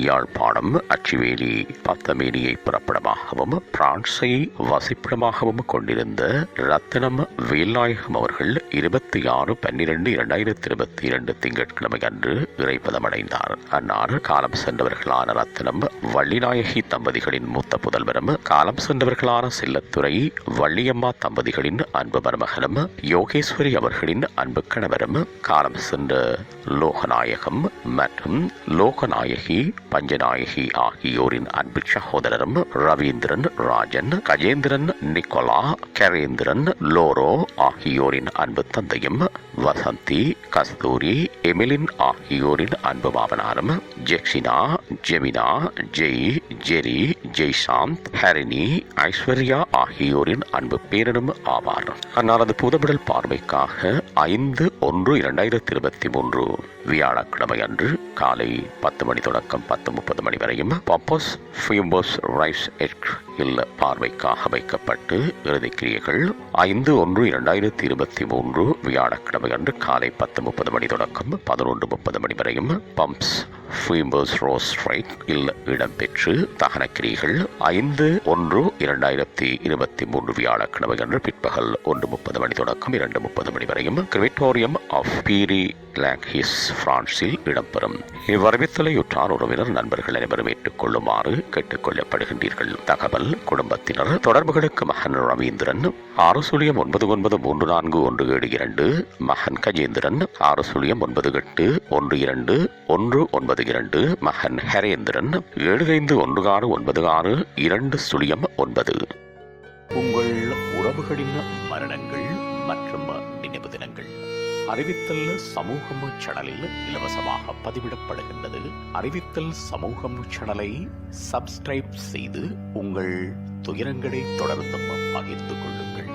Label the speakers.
Speaker 1: யாழ்ப்பாணம் அச்சுவேலி பத்தமேனியை பிறப்பிடமாகவும் பிரான்சை வசிப்பிடமாகவும் கொண்டிருந்த ரத்தினம் வேல்நாயகம் அவர்கள் 26/12/2022 திங்கட்கிழமை அன்று இறைப்பதமடைந்தார். அன்னார் காலம் சென்றவர்களான ரத்தினம் வள்ளிநாயகி தம்பதிகளின் மூத்த புதல்வரும் காலம் சென்றவர்களான செல்லத்துறை வள்ளியம்மா தம்பதிகளின் அன்பு மருமகனும் யோகேஸ்வரி அவர்களின் அன்பு கணவரும் காலம் சென்ற லோகநாயகம் மற்றும் லோகநாயகி பஞ்சநாயகி ஆகியோரின் அன்பு சகோதரரும் ரவீந்திரன் ராஜன் கஜேந்திரன் நிக்கோலா கரேந்திரன் லோரோ ஆகியோரின் அன்பு தந்தையும் வசந்தி கஸ்தூரி எமிலின் ஆகியோரின் அன்பு மாமனாரும் ஜெக்சினா ஜெமினா ஜெய் ஜெரி ஜெய்சாந்த் ஹரிணி ஐஸ்வர்யா ஆகியோரின் அன்பு பேரனும் ஆவார். அன்னாரது புதவிடல் பார்வைக்காக 5/1/2023 வியாழக்கிழமை அன்று காலை 10 மணி தொடக்கம் 10:30 மணி வரையும் பப்போஸ் ஃபியூம்போஸ் ரைஸ் இல்ல பார்வைக்காக வைக்கப்பட்டு இறுதிக்கிரியைகள் 5/1/2023 வியாழக்கிழமை அன்று காலை 10:30 மணி தொடக்கம் 11:30 மணி வரையும் பம்ப்ஸ் ஃபியூம்போஸ் ரோஸ் ரைட் இல்ல இடம்பெற்று தகனக்கிரியைகள் 5/1/2023 வியாழக்கிழமை அன்று பிற்பகல் 1:30 மணி தொடக்கம் 2:30 மணி வரையும் கிரிமிட்டோரியம் ஆஃப் பீரி லாங்கிஸ் பிரான்சில் இடம்பெறும். இவ்வறிவித்தலை உற்றார் உறவினர் நண்பர்கள் அனைவரும் ஏற்றுக்கொள்ளுமாறு கேட்டுக் கொள்ளப்படுகின்றீர்கள். தகவல் குடும்பத்தினர் தொடர்புகளுக்கு மகன் ரவீந்திரன் 6099341172 மகன் கஜேந்திரன் 60981212 மகன் ஹரேந்திரன் 7516962009. உங்கள் உறவுகளின் மரணங்கள் மற்றும் நினைவு தினங்கள் அறிவித்தல் சமூகம் சேனலில் இலவசமாக பதிவிடப்படுகின்றது. அறிவித்தல் சமூகம் சேனலை சப்ஸ்கிரைப் செய்து உங்கள் துயரங்களை தொடர்ந்தும் பகிர்ந்து கொள்ளுங்கள்.